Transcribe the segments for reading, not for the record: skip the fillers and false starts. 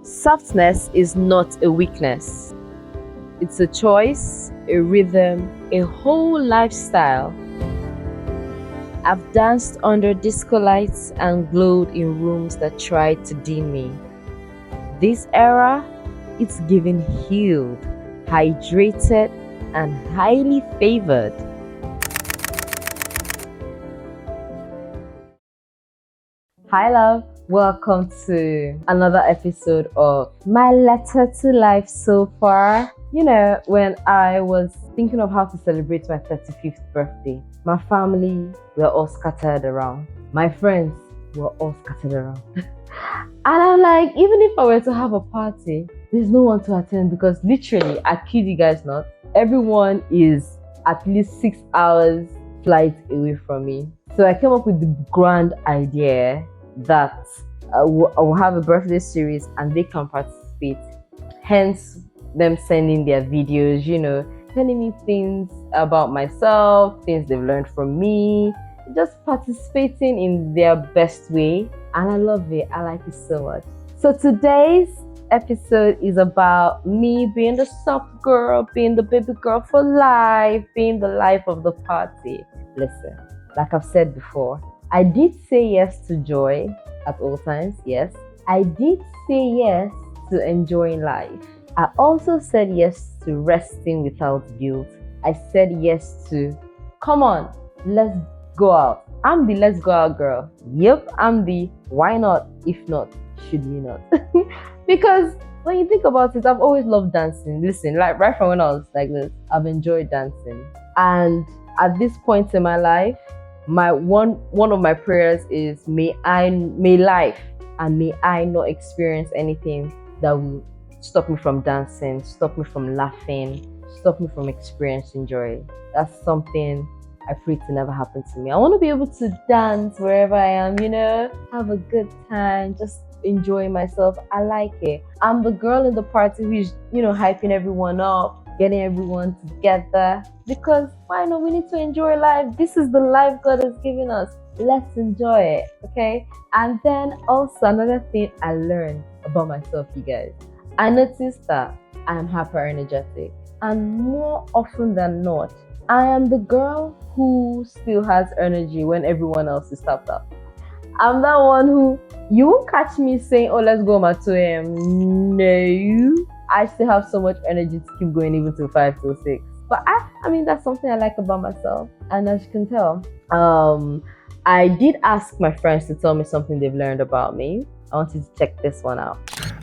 Softness is not a weakness. It's a choice, a rhythm, a whole lifestyle. I've danced under disco lights and glowed in rooms that tried to dim me. This era, it's giving healed, hydrated, and highly favored. Hi love, welcome to another episode of My Letter to Life so far. You know, when I was thinking of how to celebrate my 35th birthday, my family were all scattered around. My friends were all scattered around. And I'm like, even if I were to have a party, there's no one to attend because literally, I kid you guys not, everyone is at least 6 hours flight away from me. So I came up with the grand idea that I will have a birthday series and they can participate. Hence them sending their videos, you know, telling me things about myself, things they've learned from me, just participating in their best way. And I love it. I like it so much. So today's episode is about me being the soft girl, being the baby girl for life, being the life of the party. Listen, like I've said before, I did say yes to joy at all times, yes. I did say yes to enjoying life. I also said yes to resting without guilt. I said yes to, come on, let's go out. I'm the let's go out girl. Yep, I'm the why not, if not, should we not? Because when you think about it, I've always loved dancing. Listen, like right from when I was like this, I've enjoyed dancing. And at this point in my life, my one of my prayers is may life and may I not experience anything that will stop me from dancing, stop me from laughing, stop me from experiencing joy. That's something I pray to never happen to me. I want to be able to dance wherever I am, you know, have a good time, just enjoy myself. I like it. I'm the girl in the party who's, you know, hyping everyone up, getting everyone together, because why not? We need to enjoy life. This is the life God has given us. Let's enjoy it, okay? And then also another thing I learned about myself, you guys, I noticed that I'm hyper energetic, and more often than not, I am the girl who still has energy when everyone else is tapped out. I'm that one who, you won't catch me saying, oh, let's go at 2 a.m. No, I still have so much energy to keep going even till 5 till 6. But I mean, that's something I like about myself. And as you can tell, I did ask my friends to tell me something they've learned about me. I wanted to check this one out.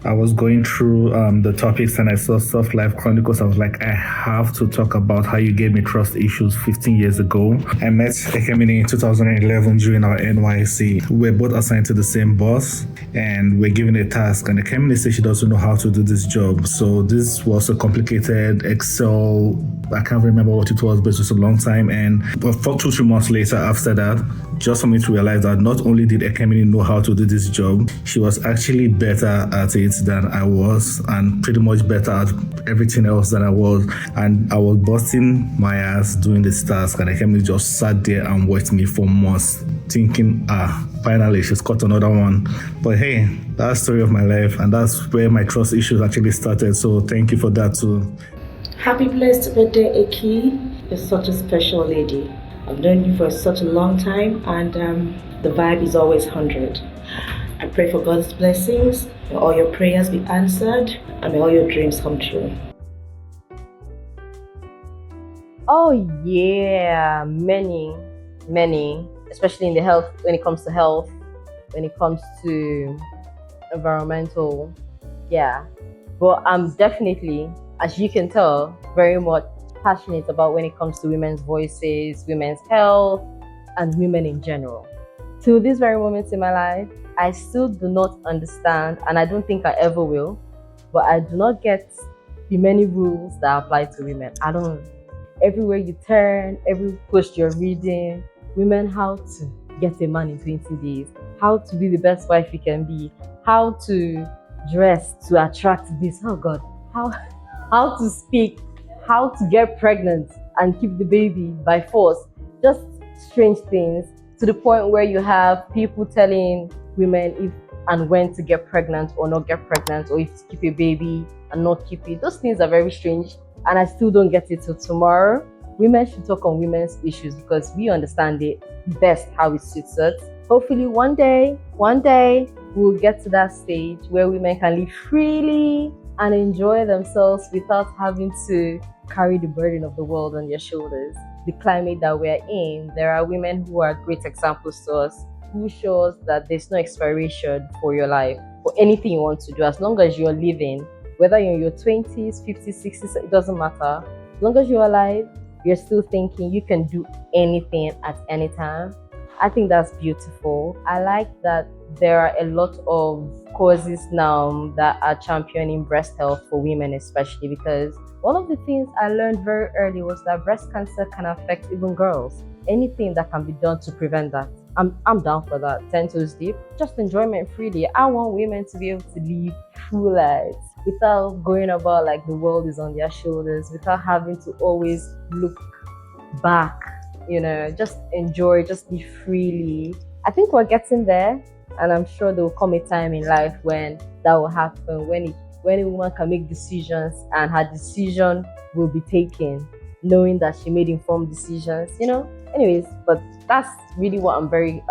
I was going through the topics and I saw Soft Life Chronicles. I was like, I have to talk about how you gave me trust issues 15 years ago. I met Ekyvee in 2011 during our NYC. We were both assigned to the same boss and we're given a task. And Ekyvee said she doesn't know how to do this job. So this was a complicated Excel. I can't remember what it was, but it was a long time. And for 2-3 months later after that, just for me to realize that not only did Ekyvee know how to do this job, she was actually better at it than I was, and pretty much better at everything else than I was. And I was busting my ass doing this task, and Ekyvee just sat there and watched me for months, thinking, finally she's caught another one. But hey, that's the story of my life, and that's where my trust issues actually started. So thank you for that too. Happy blessed birthday, Ekyvee. You're such a special lady. I've known you for such a long time, and the vibe is always 100. I pray for God's blessings, may all your prayers be answered, and may all your dreams come true. Oh yeah, many, especially in the health, when it comes to health, when it comes to environmental, yeah. But I'm definitely, as you can tell, very much passionate about when it comes to women's voices, women's health, and women in general. To these very moments in my life, I still do not understand, and I don't think I ever will, but I do not get the many rules that apply to women. I don't. Everywhere you turn, every post you're reading, women, how to get a man in 20 days, how to be the best wife you can be, how to dress to attract this, oh God, how to speak, how to get pregnant and keep the baby by force. Just strange things, to the point where you have people telling women, if and when to get pregnant or not get pregnant, or if to keep a baby and not keep it. Those things are very strange, and I still don't get it till tomorrow. Women should talk on women's issues because we understand it best how it suits us. Hopefully one day, we'll get to that stage where women can live freely and enjoy themselves without having to carry the burden of the world on their shoulders. The climate that we're in, there are women who are great examples to us, who show us that there's no expiration for your life, for anything you want to do. As long as you're living, whether you're in your 20s, 50s, 60s, it doesn't matter. As long as you're alive, you're still thinking you can do anything at any time. I think that's beautiful. I like that there are a lot of causes now that are championing breast health for women, especially because one of the things I learned very early was that breast cancer can affect even girls. Anything that can be done to prevent that, I'm down for that. 10 toes deep. Just enjoyment freely. I want women to be able to live full lives without going about like the world is on their shoulders, without having to always look back, just enjoy, just be freely. I think we're getting there, and I'm sure there will come a time in life when that will happen, when a woman can make decisions and her decision will be taken, knowing that she made informed decisions, Anyways, but that's really what I'm very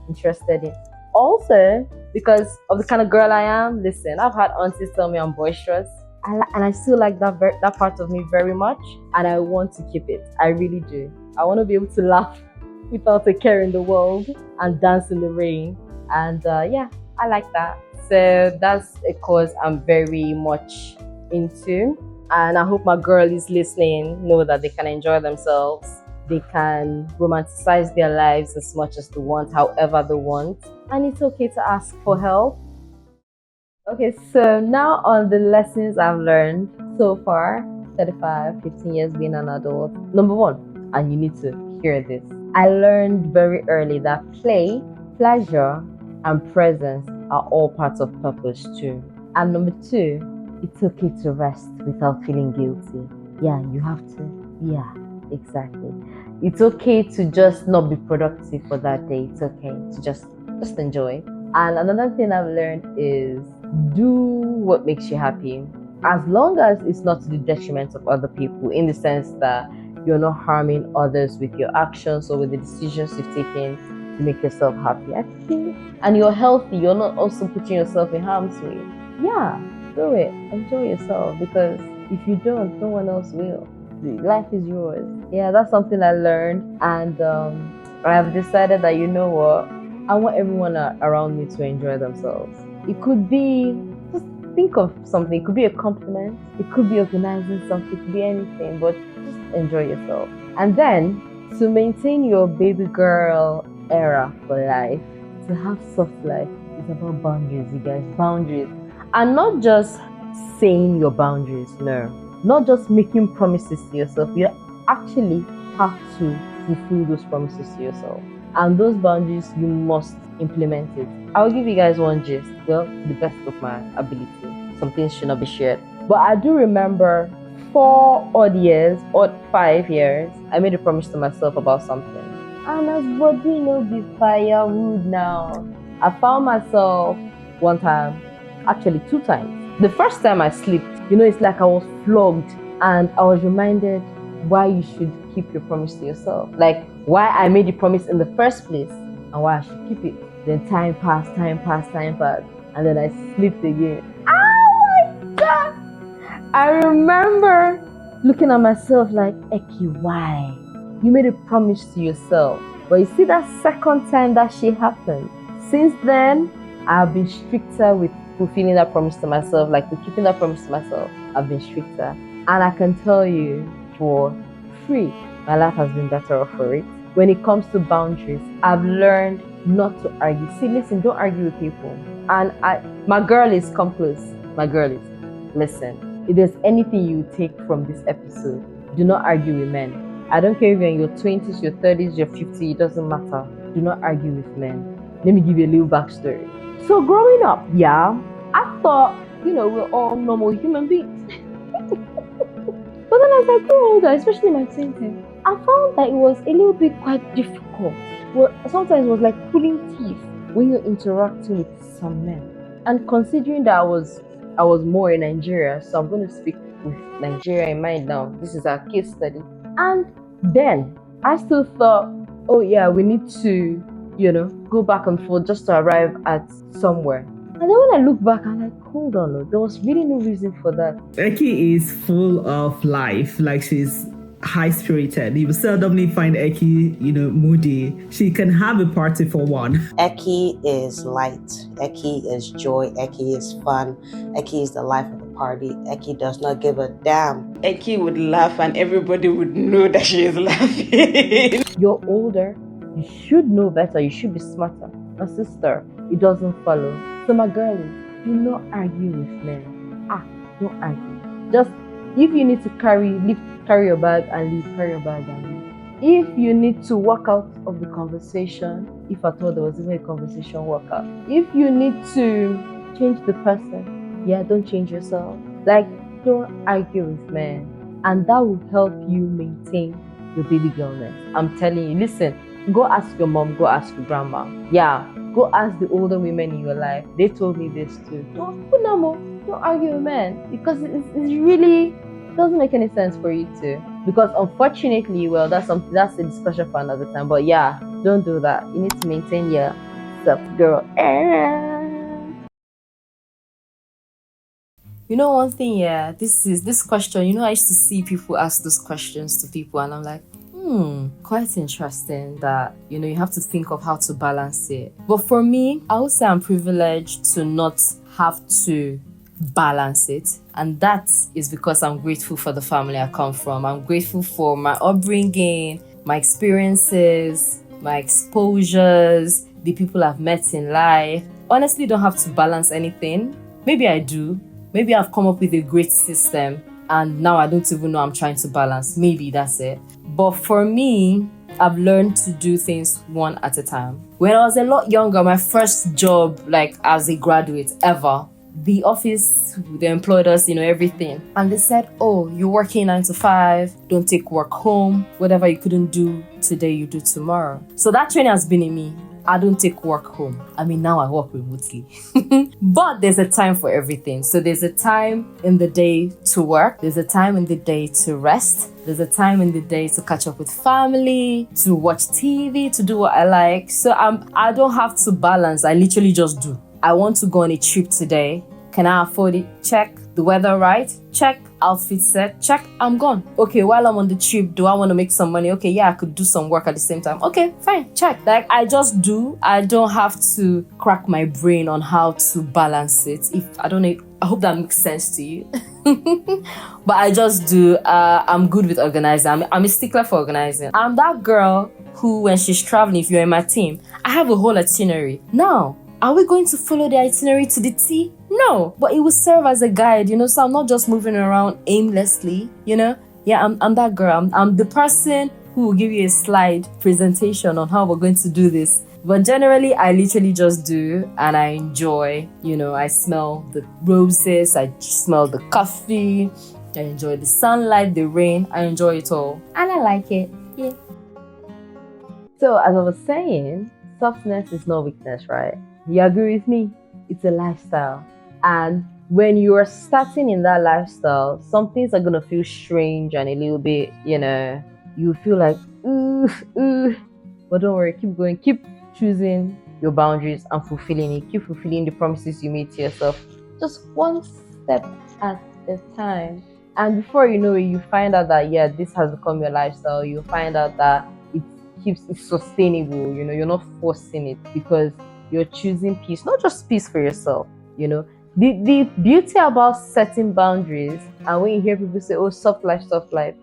interested in. Also, because of the kind of girl I am, listen, I've had aunties tell me I'm boisterous, and I still like that part of me very much, and I want to keep it. I really do. I want to be able to laugh without a care in the world and dance in the rain, and I like that. So that's a cause I'm very much into, and I hope my girl is listening, know that they can enjoy themselves. They can romanticize their lives as much as they want, however they want. And it's okay to ask for help. Okay, so now on the lessons I've learned so far, 35, 15 years being an adult. Number one, and you need to hear this. I learned very early that play, pleasure, and presence are all parts of purpose too. And number two, it's okay to rest without feeling guilty. Yeah, you have to. Yeah. Exactly. It's okay to just not be productive for that day. It's okay to just enjoy. And another thing I've learned is do what makes you happy, as long as it's not to the detriment of other people, in the sense that you're not harming others with your actions or with the decisions you've taken to make yourself happy. I think, and you're healthy, you're not also putting yourself in harm's way. Yeah, do it. Enjoy yourself, because if you don't, no one else will. Life is yours. Yeah, that's something I learned, and I've decided that I want everyone around me to enjoy themselves. It could be, just think of something. It could be a compliment. It could be organizing something. It could be anything, but just enjoy yourself. And then to maintain your baby girl era for life, to have soft life, it's about boundaries, you guys. Boundaries, and not just saying your boundaries. No. Not just making promises to yourself, you actually have to fulfill those promises to yourself. And those boundaries, you must implement it. I'll give you guys one gist, to the best of my ability. Some things should not be shared. But I do remember 5 years, I made a promise to myself about something. And as body no be firewood now. I found myself one time, actually 2 times. The first time I slipped, it's like I was flogged, and I was reminded why you should keep your promise to yourself. Like why I made the promise in the first place and why I should keep it. Then time passed, and then I slipped again. Oh my God! I remember looking at myself like, Ekyvee, why? You made a promise to yourself. But you see that second time that shit happened. Since then, I've been stricter with fulfilling that promise to myself, like with keeping that promise to myself. I've been stricter, and I can tell you for free, my life has been better off for it. When it comes to boundaries, I've learned not to argue. See, listen, don't argue with people. And my girl is, come close. My girl is, listen, if there's anything you take from this episode, do not argue with men. I don't care if you're in your 20s, your 30s, your 50s, it doesn't matter. Do not argue with men. Let me give you a little backstory. So growing up, I thought, we're all normal human beings. But then as I grew older, especially in my 20s, I found that it was a little bit quite difficult. Well, sometimes it was like pulling teeth when you're interacting with some men. And considering that I was more in Nigeria, so I'm going to speak with Nigeria in mind now. This is our case study. And then I still thought, oh yeah, we need to, go back and forth just to arrive at somewhere. And then when I look back, I'm like, hold on, no, there was really no reason for that. Ekyvee is full of life. Like, she's high spirited. You will seldomly find Ekyvee, moody. She can have a party for one. Ekyvee is light. Ekyvee is joy. Ekyvee is fun. Ekyvee is the life of the party. Ekyvee does not give a damn. Ekyvee would laugh and everybody would know that she is laughing. You're older. You should know better. You should be smarter. My sister, it doesn't follow. So my girlie, do not argue with men. Don't argue. Just, if you need to carry your bag and leave, carry your bag and leave. If you need to walk out of the conversation, if at all there was even a conversation, walk out. If you need to change the person, don't change yourself. Like, don't argue with men. And that will help you maintain your baby girlness. I'm telling you, listen, go ask your mom, go ask your grandma. Go ask the older women in your life. They told me this too. Don't argue with men, because it's really doesn't make any sense for you to. Because unfortunately, well, that's a discussion for another time. But don't do that. You need to maintain your Babygirl Era. One thing, this question, I used to see people ask those questions to people, and I'm like, quite interesting that, you have to think of how to balance it. But for me, I would say I'm privileged to not have to balance it. And that is because I'm grateful for the family I come from. I'm grateful for my upbringing, my experiences, my exposures, the people I've met in life. Honestly, don't have to balance anything. Maybe I do. Maybe I've come up with a great system and now I don't even know I'm trying to balance. Maybe that's it. But for me, I've learned to do things one at a time. When I was a lot younger, my first job, like as a graduate ever, the office, they employed us, everything. And they said, oh, you're working 9 to 5, don't take work home. Whatever you couldn't do today, you do tomorrow. So that training has been in me. I don't take work home. Now I work remotely. But there's a time for everything. So there's a time in the day to work. There's a time in the day to rest. There's a time in the day to catch up with family, to watch TV, to do what I like. So I don't have to balance. I literally just do. I want to go on a trip today. Can I afford it? Check. The weather right? Check. Outfit set? Check. I'm gone. Okay, while I'm on the trip, do I want to make some money? Okay, I could do some work at the same time. Okay, fine. Check. Like, I just do. I don't have to crack my brain on how to balance it. I hope that makes sense to you. But I just do. I'm good with organizing. I'm a stickler for organizing. I'm that girl who, when she's traveling, if you're in my team, I have a whole itinerary. Now, are we going to follow the itinerary to the T? No, but it will serve as a guide, so I'm not just moving around aimlessly, I'm that girl. I'm the person who will give you a slide presentation on how we're going to do this. But generally, I literally just do, and I enjoy, I smell the roses, I smell the coffee, I enjoy the sunlight, the rain, I enjoy it all. And I like it, yeah. So, as I was saying, softness is no weakness, right? You agree with me? It's a lifestyle. And when you are starting in that lifestyle, some things are going to feel strange and a little bit, you feel like, ooh. But don't worry, keep going. Keep choosing your boundaries and fulfilling it. Keep fulfilling the promises you made to yourself. Just one step at a time. And before you know it, you find out that, this has become your lifestyle. You find out that it's sustainable. You're not forcing it because you're choosing peace, not just peace for yourself, The beauty about setting boundaries, and when you hear people say, oh, soft life,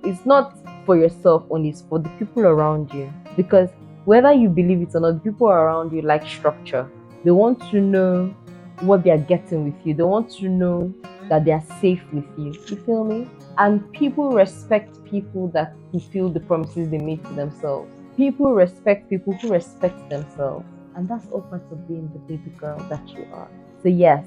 it's not for yourself only, it's for the people around you. Because whether you believe it or not, the people around you like structure. They want to know what they are getting with you. They want to know that they are safe with you. You feel me? And people respect people that fulfill the promises they made to themselves. People respect people who respect themselves. And that's all part of being the baby girl that you are. So yes,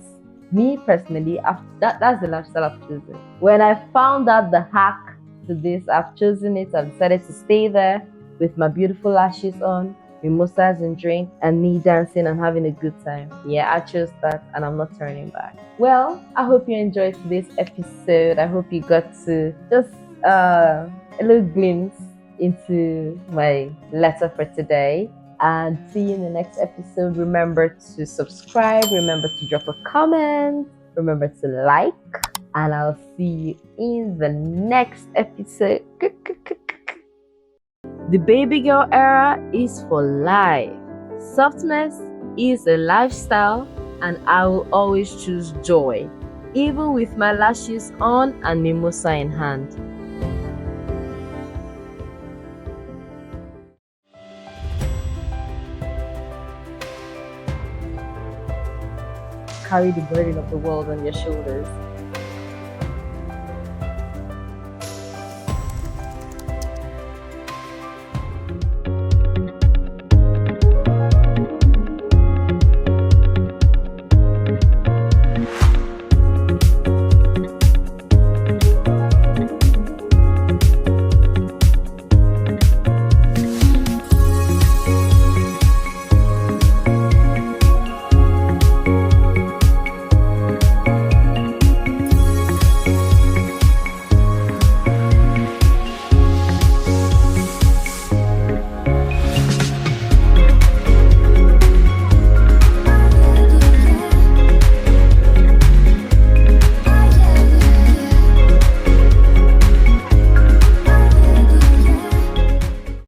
me personally, that's the lifestyle I've chosen. When I found out the hack to this, I've chosen it. I've decided to stay there with my beautiful lashes on, mimosas and drink, and me dancing and having a good time. Yeah, I chose that and I'm not turning back. Well, I hope you enjoyed today's episode. I hope you got to just a little glimpse into my letter for today. And see you in the next episode. Remember to subscribe, remember to drop a comment, remember to like, and I'll see you in the next episode. The Babygirl Era is for life. Softness is a lifestyle, and I will always choose joy, even with my lashes on and mimosa in hand. Carry the burden of the world on your shoulders.